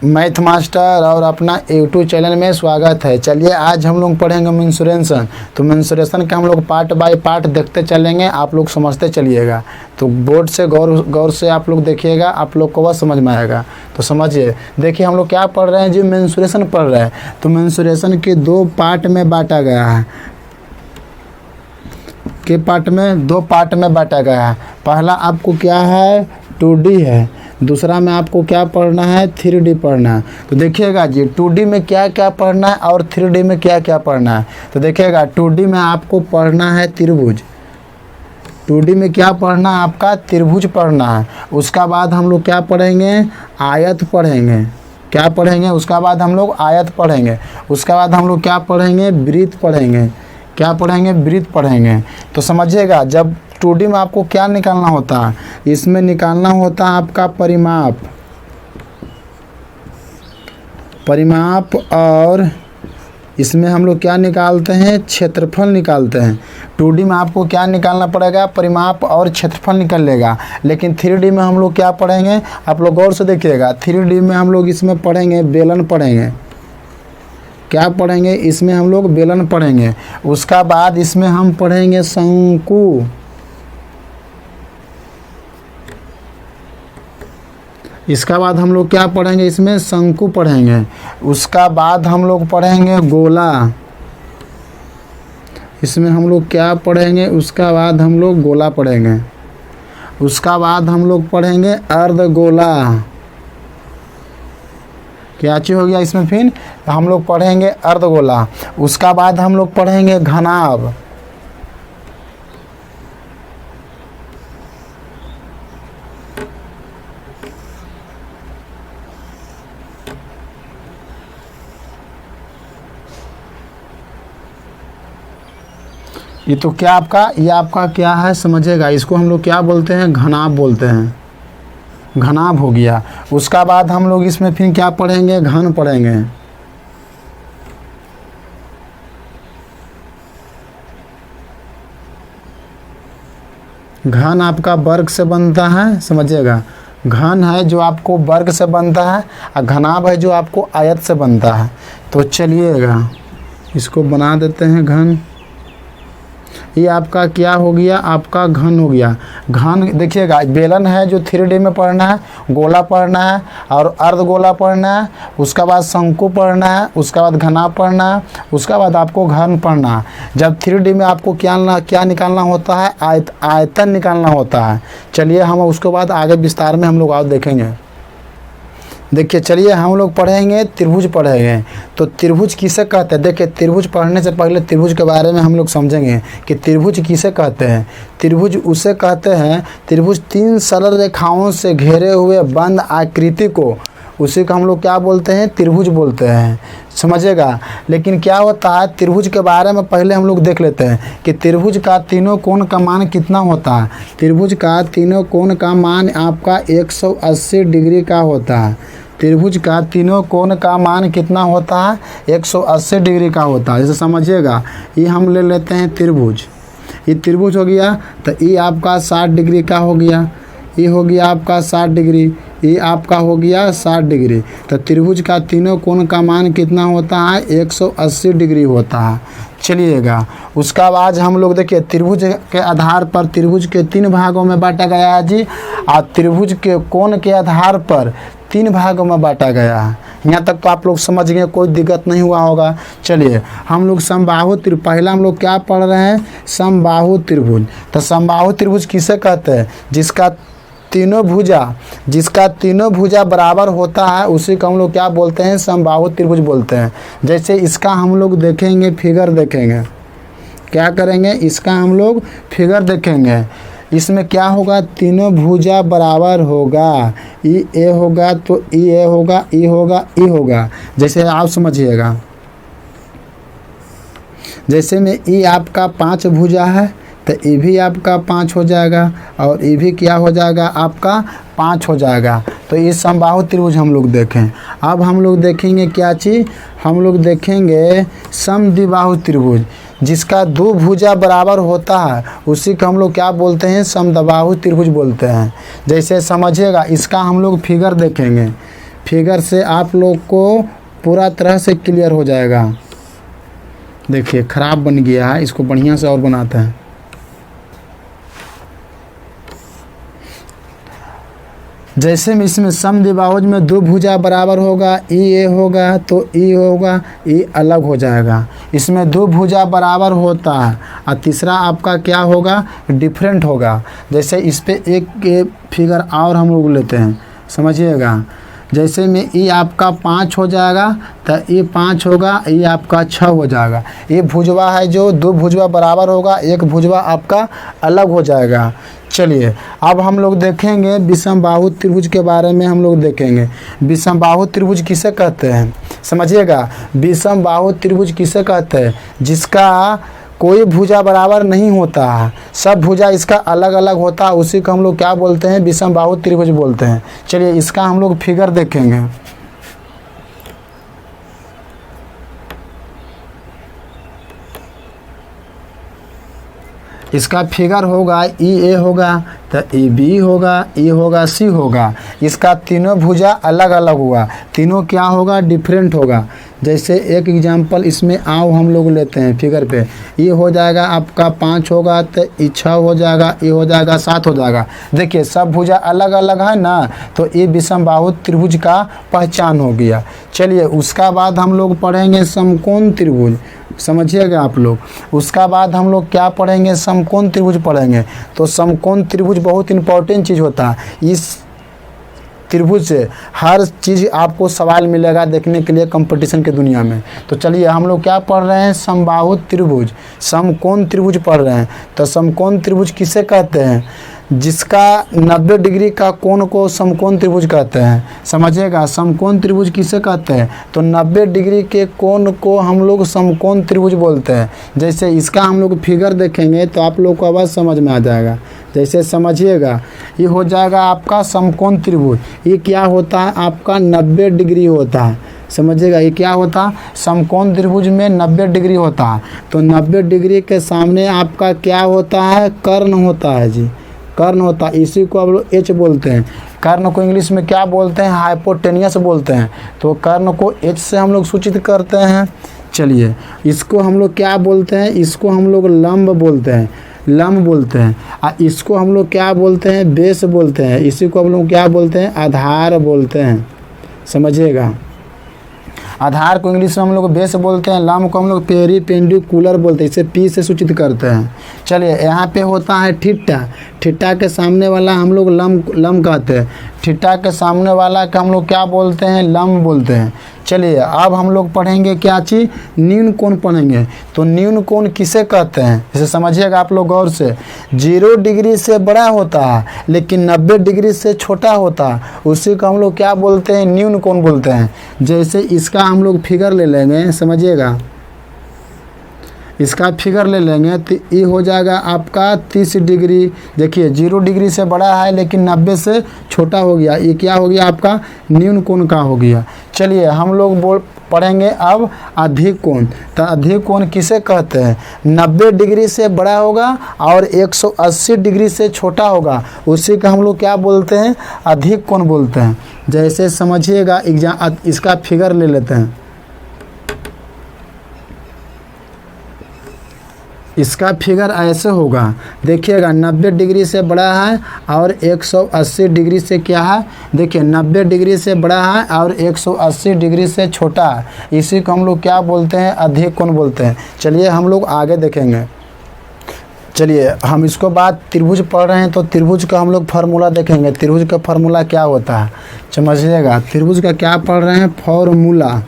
Math master और अपना YouTube channel में स्वागत है। चलिए आज हम लोग पढ़ेंगे मेंसुरेशन। तो मेंसुरेशन का हम लोग पार्ट बाय पार्ट देखते चलेंगे, आप लोग समझते चलिएगा। तो बोर्ड से गौर से आप लोग देखिएगा, आप लोग को वह समझ में आएगा। तो समझिए, देखिए हम लोग क्या पढ़ रहे हैं जी, मेंसुरेशन पढ़ रहे हैं। तो मेंसुरेशन के दो पार्ट में बांटा गया है, दो पार्ट में बांटा गया है। पहला आपको क्या है, 2D है। दूसरा में आपको क्या पढ़ना है, 3D पढ़ना है। तो देखिएगा जी 2D में क्या क्या पढ़ना है और 3D में क्या क्या पढ़ना है। तो देखिएगा 2D में आपको पढ़ना है त्रिभुज। 2D में क्या पढ़ना है, आपका त्रिभुज पढ़ना है। उसका बाद हम लोग क्या पढ़ेंगे, आयत पढ़ेंगे। क्या पढ़ेंगे, उसका बाद हम लोग आयत पढ़ेंगे। उसका बाद हम लोग क्या पढ़ेंगे, वृत्त पढ़ेंगे। क्या पढ़ेंगे, वृत्त पढ़ेंगे। तो समझिएगा, जब 2D में आपको क्या निकालना होता है, इसमें निकालना होता है आपका परिमाप और इसमें हम लोग क्या निकालते हैं, क्षेत्रफल निकालते हैं। 2D में आपको क्या निकालना पड़ेगा, परिमाप और क्षेत्रफल निकल लेगा। लेकिन 3D में हम लोग क्या पढ़ेंगे, आप लोग गौर से देखिएगा। 3D में हम लोग इसमें पढ़ेंगे बेलन पढ़ेंगे। क्या पढ़ेंगे, इसमें हम लोग बेलन पढ़ेंगे। उसका बाद इसमें हम पढ़ेंगे शंकु। इसका बाद हम लोग क्या पढ़ेंगे, इसमें शंकु पढ़ेंगे। उसका बाद हम लोग पढ़ेंगे गोला। इसमें हम लोग क्या पढ़ेंगे, उसका बाद हम लोग गोला पढ़ेंगे। उसका बाद हम लोग पढ़ेंगे अर्धगोला। क्या चीज़ हो गया इसमें, फिर हम लोग पढ़ेंगे अर्धगोला। उसका बाद हम लोग पढ़ेंगे घनाभ। ये तो क्या आपका, ये आपका क्या है समझेगा, इसको हम लोग क्या बोलते हैं, घनाभ बोलते हैं। घनाभ हो गया। उसका बाद हम लोग इसमें फिर क्या पढ़ेंगे, घन पढ़ेंगे। घन आपका वर्ग से बनता है, समझिएगा। घन है जो आपको वर्ग से बनता है और घनाभ है जो आपको आयत से बनता है। तो चलिएगा इसको बना देते हैं घन। ये आपका क्या हो गया, आपका घन हो गया। घन देखिएगा, बेलन है जो 3D में पढ़ना है, गोला पढ़ना है और अर्धगोला पढ़ना है। उसका बाद शंकु पढ़ना है। उसका बाद घनाभ पढ़ना है। उसका बाद आपको घन पढ़ना है। जब 3D में आपको क्या निकालना होता है, आयतन निकालना होता है। चलिए हम उसके बाद आगे विस्तार में हम लोग और देखेंगे। देखिए चलिए हम लोग पढ़ेंगे त्रिभुज पढ़ेंगे। तो त्रिभुज किसे कहते हैं, देखिए त्रिभुज पढ़ने से पहले त्रिभुज के बारे में हम लोग समझेंगे कि त्रिभुज किसे कहते हैं। त्रिभुज उसे कहते हैं, त्रिभुज 3 सरल रेखाओं से घेरे हुए बंद आकृति को, उसी को हम लोग क्या बोलते हैं, त्रिभुज बोलते हैं। समझिएगा। लेकिन क्या होता है, त्रिभुज के बारे में पहले हम लोग देख लेते हैं कि त्रिभुज का तीनों कोण का मान कितना होता है। त्रिभुज का तीनों कोण का मान आपका 180 डिग्री का होता है। त्रिभुज का तीनों कोण का मान कितना होता है, 180 डिग्री का होता है। जैसे समझिएगा, ये हम ले लेते हैं त्रिभुज। ये त्रिभुज हो गया, तो ये आपका 60 डिग्री का हो गया। ये हो गया आपका 60 डिग्री। ये आपका हो गया 60 डिग्री। तो त्रिभुज का तीनों कोण का मान कितना होता है, 180 डिग्री होता है। चलिएगा उसका बाद हम लोग देखिए त्रिभुज के आधार पर त्रिभुज के 3 भागों में बांटा गया है जी। और त्रिभुज के कोण के आधार पर 3 भागों में बांटा गया है। यहाँ तक तो आप लोग समझ गए, कोई दिक्कत नहीं हुआ होगा। चलिए हम लोग समबाहु त्रिभुज, पहला हम लोग क्या पढ़ रहे हैं, समबाहु त्रिभुज। तो समबाहु त्रिभुज किसे कहते हैं, जिसका तीनों भुजा बराबर होता है, उसी को हम लोग क्या बोलते हैं, समबाहु त्रिभुज बोलते हैं। जैसे इसका हम लोग देखेंगे, फिगर देखेंगे। क्या करेंगे, इसका हम लोग फिगर देखेंगे। इसमें क्या होगा, तीनों भुजा बराबर होगा। ए होगा तो ए होगा, ई होगा, ई होगा। जैसे आप समझिएगा, जैसे में ई आपका 5 भुजा है, तो ये भी आपका 5 हो जाएगा और ये भी क्या हो जाएगा, आपका 5 हो जाएगा। तो ये समबाहु त्रिभुज हम लोग देखें। अब हम लोग देखेंगे क्या चीज़, हम लोग देखेंगे समद्विबाहु त्रिभुज। जिसका 2 भुजा बराबर होता है उसी को हम लोग क्या बोलते हैं, समद्विबाहु त्रिभुज बोलते हैं। जैसे समझिएगा, इसका हम लोग फिगर देखेंगे। फिगर से आप लोग को पूरा तरह से क्लियर हो जाएगा। देखिए ख़राब बन गया है, इसको बढ़िया से और बनाते हैं। जैसे में इसमें समद्विबाहुज में दो भुजा बराबर होगा, ई ए होगा तो ई होगा, ई अलग हो जाएगा। इसमें दो भुजा बराबर होता है और तीसरा आपका क्या होगा, डिफरेंट होगा। जैसे इस पे एक फिगर और हम लोग लेते हैं, समझिएगा। जैसे में ई आपका 5 हो जाएगा तो ये 5 होगा, ये आपका 6 हो जाएगा। ये भुजवा है जो दो भुजवा बराबर होगा, एक भुजवा आपका अलग हो जाएगा। चलिए अब हम लोग देखेंगे विषमबाहु त्रिभुज के बारे में। हम लोग देखेंगे विषमबाहु त्रिभुज किसे कहते हैं, समझिएगा। विषमबाहु त्रिभुज किसे कहते हैं, जिसका कोई भुजा बराबर नहीं होता है, सब भुजा इसका अलग अलग होता है, उसी को हम लोग क्या बोलते हैं, विषमबाहु त्रिभुज बोलते हैं। चलिए इसका हम लोग फिगर देखेंगे। इसका फिगर होगा ई ए होगा तो ई बी होगा, ई होगा सी होगा। इसका तीनों भुजा अलग अलग हुआ, तीनों क्या होगा, डिफरेंट होगा। जैसे एक एग्जांपल इसमें आओ हम लोग लेते हैं फिगर पे। ये हो जाएगा आपका 5 होगा तो ये 6 हो जाएगा, ये हो जाएगा 7 हो जाएगा। देखिए सब भुजा अलग अलग है ना, तो ये विषमबाहु त्रिभुज का पहचान हो गया। चलिए उसका बाद हम लोग पढ़ेंगे समकोण त्रिभुज, समझिएगा आप लोग। उसका बाद हम लोग क्या पढ़ेंगे, समकोण त्रिभुज पढ़ेंगे। तो समकोण त्रिभुज बहुत इंपॉर्टेंट चीज़ होता है। इस त्रिभुज से हर चीज़ आपको सवाल मिलेगा देखने के लिए कंपटीशन के दुनिया में। तो चलिए हम लोग क्या पढ़ रहे हैं, समबाहु त्रिभुज, समकोण त्रिभुज पढ़ रहे हैं। तो समकोण त्रिभुज किसे कहते हैं, जिसका 90 डिग्री का कोण को समकोण त्रिभुज कहते हैं, समझिएगा। समकोण त्रिभुज किसे कहते हैं, तो 90 डिग्री के कोण को हम लोग समकोण त्रिभुज बोलते हैं। जैसे इसका हम लोग फिगर देखेंगे तो आप लोग को आवाज़ समझ में आ जाएगा। जैसे समझिएगा, ये हो जाएगा आपका समकोण त्रिभुज। ये क्या होता है आपका, 90 डिग्री होता है, समझिएगा। ये क्या होता है, समकोण त्रिभुज में 90 डिग्री होता है। तो 90 डिग्री के सामने आपका क्या होता है, कर्ण होता है जी, कर्ण होता है। इसी को आप लोग एच बोलते हैं। कर्ण को इंग्लिश में क्या बोलते हैं, हाइपोटेनियस बोलते हैं। तो कर्ण को एच से हम लोग सूचित करते हैं। चलिए इसको हम लोग क्या बोलते हैं, इसको हम लोग लंब बोलते हैं, लंब बोलते हैं। और इसको हम लोग क्या बोलते हैं, बेस बोलते हैं। इसी को हम लोग क्या बोलते हैं, आधार बोलते हैं, समझिएगा। आधार को इंग्लिश में हम लोग बेस बोलते हैं, लंब को हम लोग पेरिपेंडिकुलर बोलते हैं, इसे पी से सूचित करते हैं। चलिए यहाँ पे होता है थीटा, थीटा के सामने वाला हम लोग लंब कहते हैं। थीटा के सामने वाला का हम लोग क्या बोलते हैं, लंब बोलते हैं। चलिए अब हम लोग पढ़ेंगे क्या चीज़, न्यून कोण पढ़ेंगे। तो न्यून कोण किसे कहते हैं, इसे समझिएगा आप लोग गौर से। 0 डिग्री से बड़ा होता है लेकिन 90 डिग्री से छोटा होता है, उसी को हम लोग क्या बोलते हैं, न्यून कोण बोलते हैं। जैसे इसका हम लोग फिगर ले लेंगे, समझिएगा। इसका फिगर ले लेंगे तो ये हो जाएगा आपका 30 डिग्री। देखिए 0 डिग्री से बड़ा है लेकिन 90 से छोटा हो गया, ये क्या हो गया आपका, न्यून कोण का हो गया। चलिए हम लोग पढ़ेंगे अब अधिक कोण। तो अधिक कोण किसे कहते हैं, 90 डिग्री से बड़ा होगा और 180 डिग्री से छोटा होगा, उसी का हम लोग क्या बोलते हैं, अधिक कोण बोलते हैं। जैसे समझिएगा, इसका फिगर ले लेते हैं। इसका फिगर ऐसे होगा, देखिएगा 90 डिग्री से बड़ा है और 180 डिग्री से क्या है, देखिए 90 डिग्री से बड़ा है और 180 डिग्री से छोटा है, इसी को हम लोग क्या बोलते हैं, अधिक कोण बोलते हैं। चलिए हम लोग आगे देखेंगे। चलिए हम इसको बाद त्रिभुज पढ़ रहे हैं तो त्रिभुज का हम लोग फार्मूला देखेंगे। त्रिभुज का फार्मूला क्या होता है, समझिएगा। त्रिभुज का क्या पढ़ रहे हैं, फार्मूला।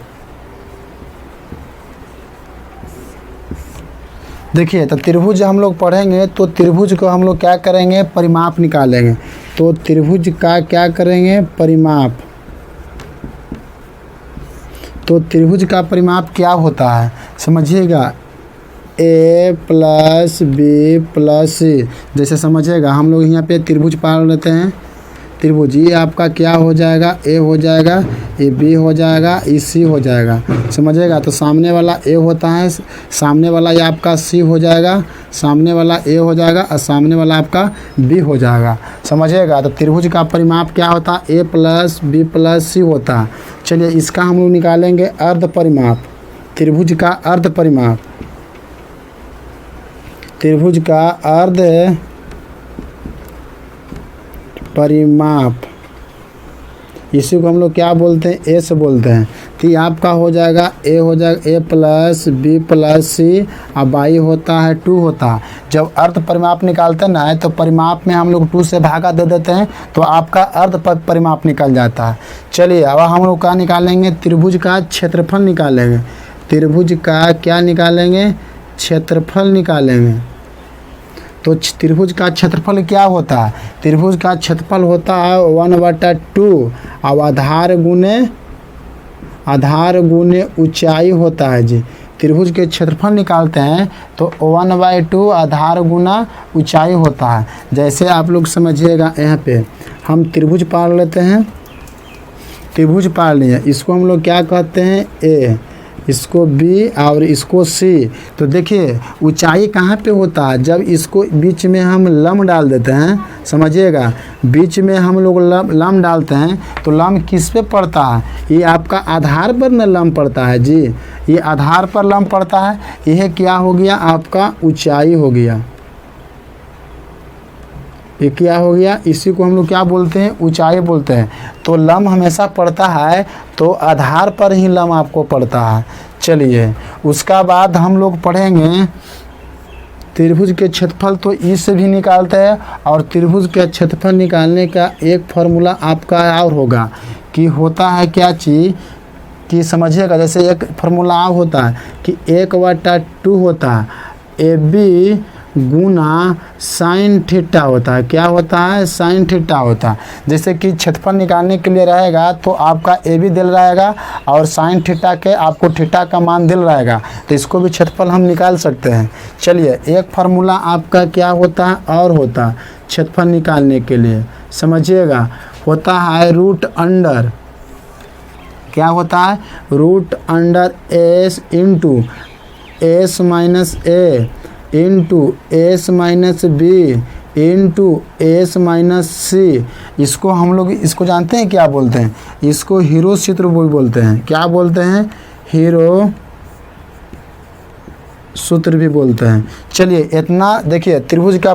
देखिए तो त्रिभुज हम लोग पढ़ेंगे तो त्रिभुज को हम लोग क्या करेंगे, परिमाप निकालेंगे। तो त्रिभुज का क्या करेंगे, परिमाप। तो त्रिभुज का परिमाप क्या होता है, समझिएगा। a + b + c, जैसे समझिएगा हम लोग यहाँ पे त्रिभुज पढ़ लेते हैं। त्रिभुज, ये आपका क्या हो जाएगा, ए हो जाएगा, ये बी हो जाएगा, ये सी हो जाएगा, समझिएगा। तो सामने वाला ए होता है, सामने वाला ये आपका सी हो जाएगा, सामने वाला ए हो जाएगा और सामने वाला आपका बी हो जाएगा, समझिएगा। तो त्रिभुज का परिमाप क्या होता है, ए प्लस बी प्लस सी होता है। चलिए इसका हम लोग निकालेंगे अर्ध परिमाप, त्रिभुज का अर्ध परिमाप, त्रिभुज का अर्ध परिमाप, इसी को हम लोग क्या बोलते हैं, ए से बोलते हैं। तो ये आपका हो जाएगा, ए हो जाएगा ए प्लस बी प्लस सी, और बाई होता है 2 होता है। जब अर्ध परिमाप निकालते हैं ना, तो परिमाप में हम लोग 2 से भागा दे देते हैं, तो आपका अर्ध परिमाप निकल जाता है। चलिए अब हम लोग क्या निकालेंगे, त्रिभुज का क्षेत्रफल निकालेंगे। त्रिभुज का क्या निकालेंगे, क्षेत्रफल निकालेंगे। तो त्रिभुज का क्षेत्रफल क्या होता है, त्रिभुज का क्षेत्रफल होता है 1/2 और आधार गुने ऊंचाई होता है जी। त्रिभुज के क्षेत्रफल निकालते हैं तो 1/2 आधार गुना ऊंचाई होता है। जैसे आप लोग समझिएगा, यहाँ पे हम त्रिभुज पार लेते हैं, त्रिभुज पार लिए, इसको हम लोग क्या कहते हैं, ए, इसको बी और इसको सी। तो देखिए ऊंचाई कहाँ पे होता है, जब इसको बीच में हम लंब डाल देते हैं, समझिएगा, बीच में हम लोग लंब डालते हैं तो लंब किस पे पड़ता है, ये आपका आधार पर न लंब पड़ता है जी, ये आधार पर लंब पड़ता है। यह क्या हो गया, आपका ऊंचाई हो गया, ये क्या हो गया, इसी को हम लोग क्या बोलते हैं, ऊंचाई बोलते हैं। तो लंब हमेशा पड़ता है तो आधार पर ही लंब आपको पड़ता है। चलिए उसका बाद हम लोग पढ़ेंगे त्रिभुज के क्षेत्रफल, तो इससे भी निकालते हैं। और त्रिभुज के क्षेत्रफल निकालने का एक फार्मूला आपका और होगा कि होता है क्या चीज़, कि समझिएगा, जैसे एक फार्मूला होता है कि 1/2 होता है ए बी गुना साइन थीटा होता है। क्या होता है, साइन थीटा होता है। जैसे कि क्षेत्रफल निकालने के लिए रहेगा तो आपका ए बी दिल रहेगा और साइन थीटा के आपको थीटा का मान दिल रहेगा, तो इसको भी क्षेत्रफल हम निकाल सकते हैं। चलिए एक फार्मूला आपका क्या होता है और होता है क्षेत्रफल निकालने के लिए, समझिएगा, होता है रूट अंडर, क्या होता है, root under S into S minus A into S minus B into S minus C. इसको हम लोग इसको जानते हैं क्या बोलते हैं, इसको हीरो सूत्र बोलते हैं। क्या बोलते हैं, हीरो सूत्र भी बोलते हैं। चलिए इतना देखिए, त्रिभुज का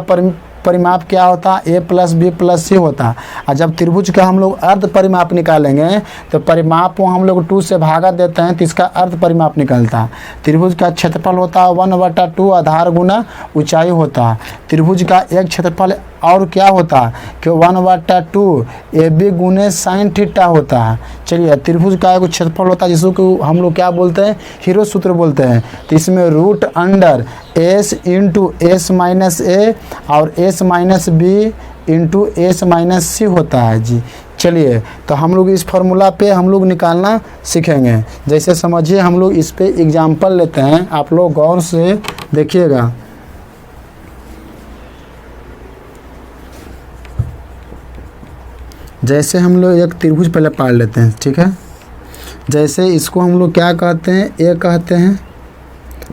परिमाप क्या होता है, ए प्लस बी प्लस सी होता है। और जब त्रिभुज का हम लोग अर्ध परिमाप निकालेंगे तो परिमाप को हम लोग 2 से भागा देते हैं तो इसका अर्ध परिमाप निकलता है। त्रिभुज का क्षेत्रफल होता है 1/2 आधार गुना ऊंचाई होता है। त्रिभुज का एक क्षेत्रफल और क्या होता है कि 1/2 ए बी गुने साइन थीटा होता है। चलिए त्रिभुज का एक क्षेत्रफल होता है जिसको हम लोग क्या बोलते हैं, हीरो सूत्र बोलते हैं। तो इसमें root under S into S minus A और S minus B into S minus C होता है जी। चलिए तो हम लोग इस फार्मूला पे हम लोग निकालना सीखेंगे। जैसे समझिए हम लोग इस पे एग्जाम्पल लेते हैं, आप लोग गौर से देखिएगा। जैसे हम लोग एक त्रिभुज पहले पढ़ लेते हैं, ठीक है। जैसे इसको हम लोग क्या कहते हैं, ए कहते हैं,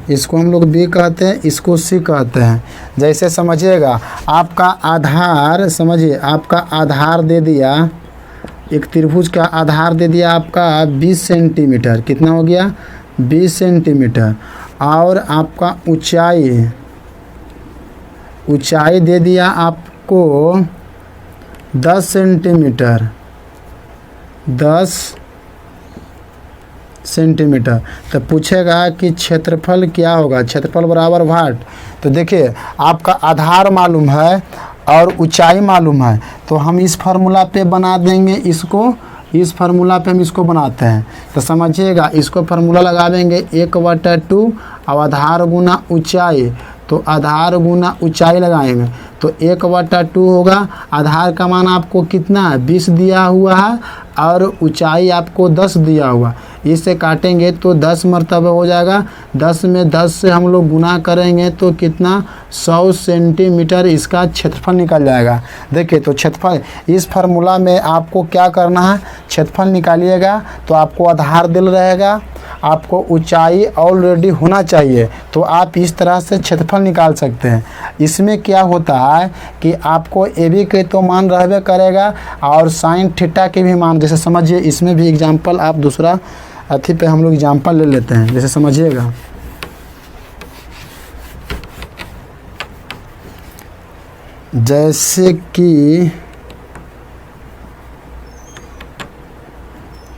इसको हम लोग बी कहते हैं, इसको सी कहते हैं। जैसे समझिएगा आपका आधार, समझिए आपका आधार दे दिया, एक त्रिभुज का आधार दे दिया आपका 20 सेंटीमीटर, कितना हो गया 20 सेंटीमीटर। और आपका ऊंचाई दे दिया आपको 10 सेंटीमीटर, 10 सेंटीमीटर। तो पूछेगा कि क्षेत्रफल क्या होगा, क्षेत्रफल बराबर वाट। तो देखिए आपका आधार मालूम है और ऊंचाई मालूम है, तो हम इस फार्मूला पे बना देंगे इसको, इस फार्मूला पे हम इसको बनाते हैं। तो समझिएगा इसको फार्मूला लगा देंगे 1/2 और आधार गुना ऊंचाई, तो आधार गुना ऊंचाई लगाएंगे तो 1/2 होगा। आधार का मान आपको कितना है 20 दिया हुआ है और ऊंचाई आपको 10 दिया हुआ। इससे काटेंगे तो 10 मरतबा हो जाएगा। 10 में 10 से हम लोग गुना करेंगे तो कितना 100 सेंटीमीटर इसका क्षेत्रफल निकल जाएगा। देखिए तो क्षेत्रफल इस फार्मूला में आपको क्या करना है, क्षेत्रफल निकालिएगा तो आपको आधार दिल रहेगा, आपको ऊंचाई ऑलरेडी होना चाहिए, तो आप इस तरह से क्षेत्रफल निकाल सकते हैं। इसमें क्या होता है कि आपको ए बी के तो मान रहबे करेगा और साइन थीटा के भी मान, जैसे समझिए इसमें भी एग्जाम्पल आप दूसरा अथी पे हम लोग एग्जाम्पल ले लेते हैं, जैसे समझिएगा।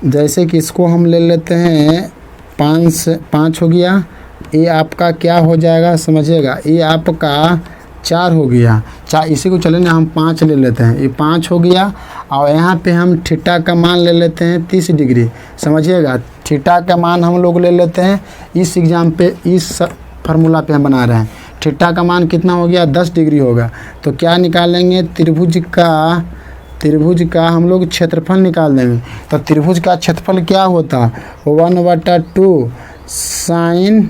जैसे कि इसको हम ले लेते हैं 5 हो गया, ये आपका क्या हो जाएगा समझिएगा, ये आपका 4 हो गया। इसी को चले ना हम 5 ले लेते हैं, ये 5 हो गया और यहाँ पे हम थीटा का मान ले लेते हैं 30 डिग्री, समझिएगा। थीटा का मान हम लोग ले लेते हैं इस एग्जाम पे, इस फार्मूला पे हम बना रहे हैं। थीटा का मान कितना हो गया 10 डिग्री होगा, तो क्या निकालेंगे, त्रिभुज का हम लोग क्षेत्रफल निकाल देंगे। तो त्रिभुज का क्षेत्रफल क्या होता, 1/2 साइन,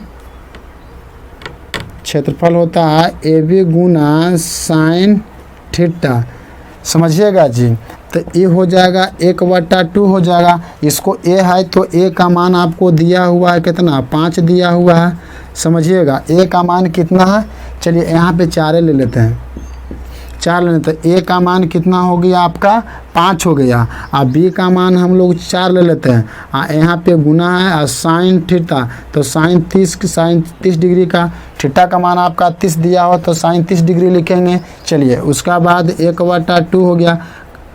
क्षेत्रफल होता है ए बी गुना साइन थीटा, समझिएगा जी। तो ये हो जाएगा 1/2 हो जाएगा। इसको ए है तो ए का मान आपको दिया हुआ है कितना, 5 दिया हुआ है, समझिएगा। ए का मान कितना है, चलिए यहाँ पे 4 ले लेते हैं, 4 लेने, तो ए का मान कितना हो गया आपका 5 हो गया। और बी का मान हम लोग 4 ले लेते हैं, यहाँ पे गुना है और साइन थीटा, तो साइन 30 डिग्री का, थीटा का मान आपका 30 दिया हो तो साइन 30 डिग्री लिखेंगे। चलिए उसका बाद 1/2 हो गया।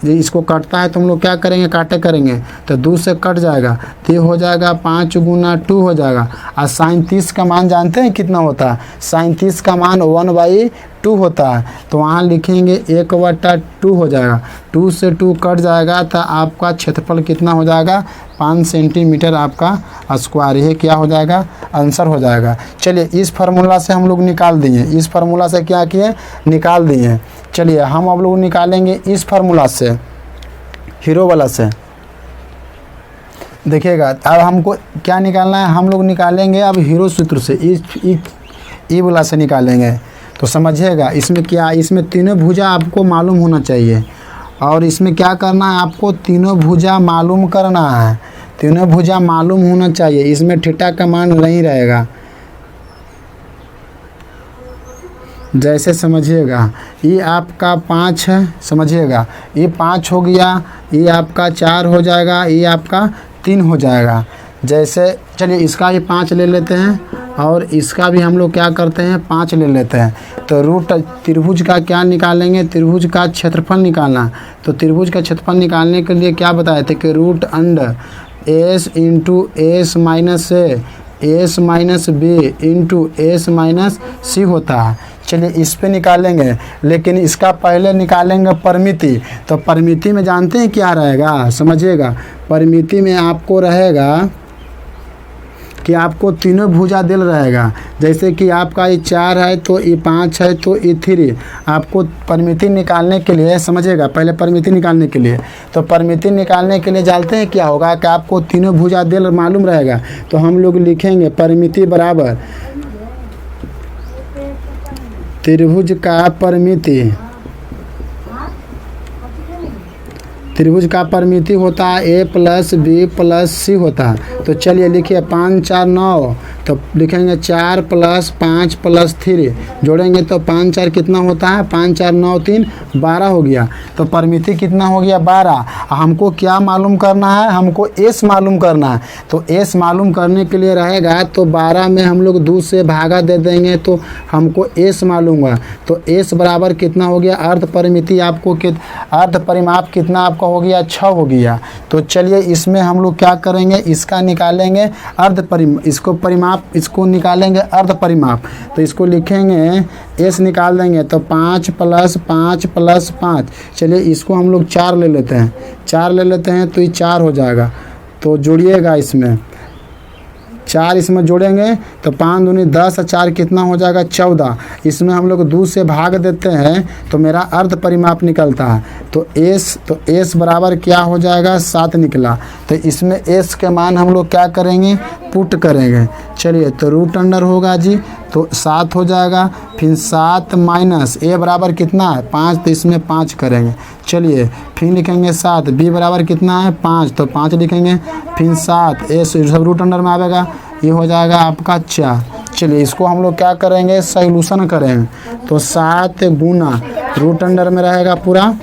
इसको कटता है तो हम लोग क्या करेंगे, काटे करेंगे तो 2 से कट जाएगा, तो ये हो जाएगा 5 गुना 2 हो जाएगा। और साइन 30 का मान जानते हैं कितना होता है, साइन 30 का मान 1/2 होता है, तो वहाँ लिखेंगे 1/2 हो जाएगा। 2 से 2 कट जाएगा तो आपका क्षेत्रफल कितना हो जाएगा, 5 सेंटीमीटर आपका स्क्वायर, ये क्या हो जाएगा, आंसर हो जाएगा। चलिए इस फार्मूला से हम लोग निकाल दिए, इस फार्मूला से क्या किए, निकाल दिए। चलिए हम अब लोग निकालेंगे इस फार्मूला से, हीरो वाला से। देखिएगा अब हमको क्या निकालना है, हम लोग निकालेंगे अब हीरो सूत्र से, ई वाला से निकालेंगे। तो समझिएगा इसमें क्या, इसमें तीनों भुजा आपको मालूम होना चाहिए, और इसमें क्या करना है, आपको तीनों भुजा मालूम करना है, तीनों भुजा मालूम होना चाहिए। इसमें थीटा का मान नहीं रहेगा, जैसे समझिएगा ये आपका 5 है, समझिएगा ये 5 हो गया, ये आपका 4 हो जाएगा, ये आपका 3 हो जाएगा। जैसे चलिए इसका भी 5 ले लेते हैं और इसका भी हम लोग क्या करते हैं 5 ले लेते हैं। तो रूट त्रिभुज का क्या निकालेंगे, त्रिभुज का क्षेत्रफल निकालना। तो त्रिभुज का क्षेत्रफल निकालने के लिए क्या बताए थे कि root under S into S minus S minus B into S minus C होता है। चलिए इस पे निकालेंगे, लेकिन इसका पहले निकालेंगे परिमिति। तो परिमिति में जानते हैं क्या रहेगा, समझिएगा। परिमिति में आपको रहेगा कि आपको तीनों भुजा दिल रहेगा, जैसे कि आपका ये 4 है तो ये 5 है तो ये 3। आपको परिमिति निकालने के लिए, समझिएगा, पहले परिमिति निकालने के लिए, तो परिमिति निकालने के लिए जानते हैं क्या होगा कि आपको तीनों भुजा दिल मालूम रहेगा। तो हम लोग लिखेंगे परिमिति बराबर त्रिभुज का परिमिति, त्रिभुज का परिमिति होता है ए प्लस बी प्लस सी होता है। तो चलिए लिखिए 5 4 9, तो लिखेंगे 4 प्लस 5 प्लस 3, जोड़ेंगे तो 5 4 कितना होता है, 5 4 9 3 12 हो गया। तो परिमिति कितना हो गया 12। हमको क्या मालूम करना है, हमको एस मालूम करना है। तो एस मालूम करने के लिए रहेगा तो 12 में हम लोग 2 से भागा दे देंगे तो हमको एस मालूम है। तो एस बराबर कितना हो गया, अर्ध परिमिति आपको अर्ध परिमाप कितना आपका हो गया 6 हो गया। तो चलिए इसमें हम लोग क्या करेंगे, इसका निकालेंगे इसको परिमाप, इसको निकालेंगे अर्ध परिमाप। तो इसको लिखेंगे एस निकाल देंगे तो 5 प्लस 5 प्लस 5। चलिए इसको हम लोग 4 ले लेते हैं, 4 ले लेते हैं तो ये 4 हो जाएगा। तो जोड़िएगा इसमें 4 इसमें जोड़ेंगे तो 5 दूनी 10 और 4 कितना हो जाएगा 14। इसमें हम लोग 2 से भाग देते हैं तो मेरा अर्ध परिमाप निकलता है। तो एस बराबर क्या हो जाएगा 7 निकला। तो इसमें एस के मान हम लोग क्या करेंगे पुट करेंगे। चलिए तो रूट अंडर होगा जी तो 7 हो जाएगा। फिर 7 माइनस ए बराबर कितना है 5 तो इसमें 5 करेंगे। चलिए फिर लिखेंगे 7 बी बराबर कितना है 5 तो 5 लिखेंगे। फिर 7 ए सब रूट अंडर में आएगा ये हो जाएगा आपका 4। चलिए इसको हम लोग क्या करेंगे सॉल्यूशन करेंगे। तो 7 गुना रूट अंडर में रहेगा पूरा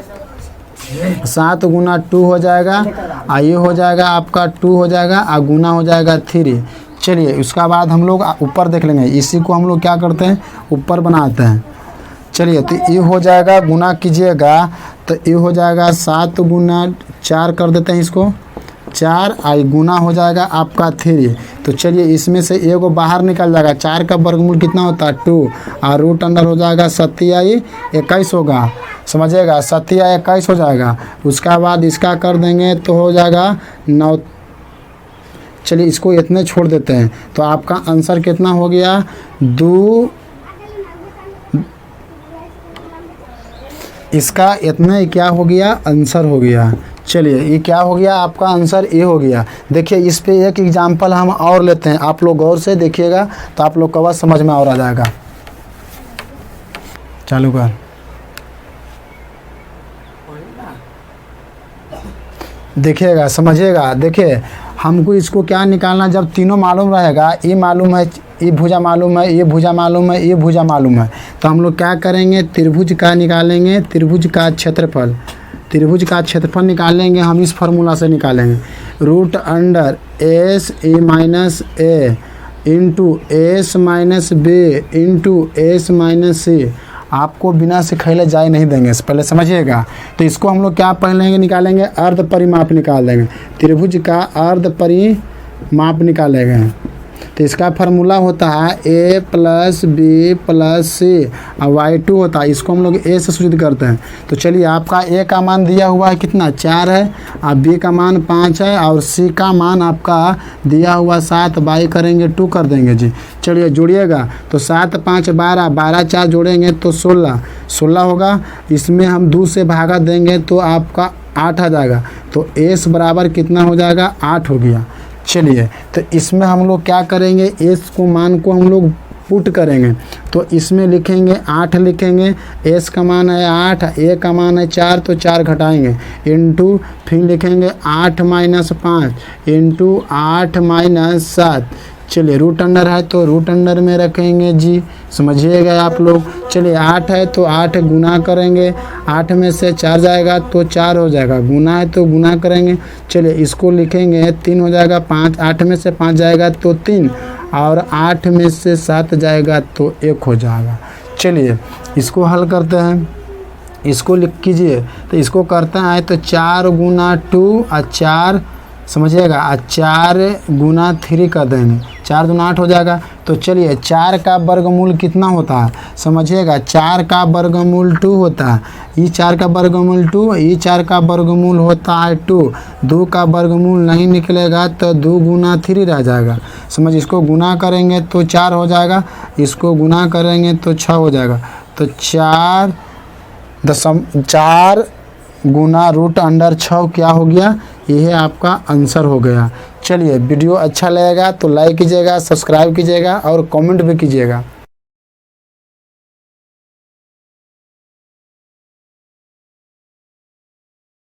7 गुना 2 हो जाएगा और ये हो जाएगा आपका 2 हो जाएगा और गुना हो जाएगा 3। चलिए उसका बाद हम लोग ऊपर देख लेंगे। इसी को हम लोग क्या करते हैं ऊपर बनाते हैं। चलिए तो ये हो जाएगा गुना कीजिएगा तो ये हो जाएगा 7 गुना 4 कर देते हैं इसको 4 और गुना हो जाएगा आपका 3। तो चलिए इसमें से एगो बाहर निकल जाएगा 4 का वर्गमूल कितना होता है 2 और रूट अंडर हो जाएगा 27 होगा समझिएगा 27 हो जाएगा। उसका बाद इसका कर देंगे तो हो जाएगा 9। चलिए इसको इतने छोड़ देते हैं तो आपका आंसर कितना हो गया 2। इसका इतना क्या हो गया आंसर हो गया। चलिए ये क्या हो गया आपका आंसर ये हो गया। देखिए इस पे एक एग्जाम्पल हम और लेते हैं। आप लोग गौर से देखिएगा तो आप लोग का बात समझ में और आ जाएगा। चालू कर देखिएगा समझिएगा। देखिए हमको इसको क्या निकालना जब तीनों मालूम रहेगा ये मालूम है ये भुजा मालूम है ये भुजा मालूम है ये भुजा मालूम है तो हम लोग क्या करेंगे त्रिभुज का निकालेंगे। त्रिभुज का क्षेत्रफल निकालेंगे हम इस फार्मूला से निकालेंगे। Root under S A minus A into S minus B into S minus C. आपको बिना सिखाए जाए नहीं देंगे पहले समझिएगा। तो इसको हम लोग क्या पहले निकालेंगे अर्ध परिमाप निकाल देंगे। त्रिभुज का अर्ध परिमाप निकालेंगे तो इसका फार्मूला होता है a प्लस बी प्लस सी और y2 होता है। इसको हम लोग a से सूचित करते हैं। तो चलिए आपका a का मान दिया हुआ है कितना 4 है और b का मान 5 है और c का मान आपका दिया हुआ 7 बाई करेंगे 2 कर देंगे जी। चलिए जोड़िएगा तो 7 5 12 12 4 जोड़ेंगे तो 16 होगा। इसमें हम 2 से भागा देंगे तो आपका 8 आ जाएगा। तो s बराबर कितना हो जाएगा 8 हो गया। चलिए तो इसमें हम लोग क्या करेंगे एस को मान को हम लोग पुट करेंगे। तो इसमें लिखेंगे 8 लिखेंगे। एस का मान है 8 ए का मान है 4 तो 4 घटाएंगे इंटू फिर लिखेंगे 8 माइनस 5 इंटू 8 माइनस 7। चलिए रूट अंडर है तो रूट अंडर में रखेंगे जी समझिएगा आप लोग। चलिए 8 है तो 8 गुना करेंगे 8 में से 4 जाएगा तो 4 हो जाएगा। गुना है तो गुना करेंगे। चलिए इसको लिखेंगे 3 हो जाएगा 5 8 में से 5 जाएगा तो 3 और 8 में से 7 जाएगा तो 1 हो जाएगा। चलिए इसको हल करते हैं। इसको लिख कीजिए तो इसको करते हैं तो 4 गुना 2 और 4 समझिएगा 4 गुना 3 कर देंगे 4 दूना 8 हो जाएगा। तो चलिए 4 का वर्गमूल कितना होता है समझिएगा 4 का वर्गमूल 2 होता है। ये 4 का वर्गमूल 2 ये 4 का वर्गमूल होता है 2। 2 का वर्गमूल नहीं निकलेगा तो 2 गुना 3 रह जाएगा समझ। इसको गुना करेंगे तो 4 हो जाएगा। इसको गुना करेंगे तो 6 हो जाएगा। तो 4 गुना रूट अंडर 6 क्या हो गया यह आपका आंसर हो गया। चलिए वीडियो अच्छा लगेगा तो लाइक कीजिएगा सब्सक्राइब कीजिएगा और कमेंट भी कीजिएगा।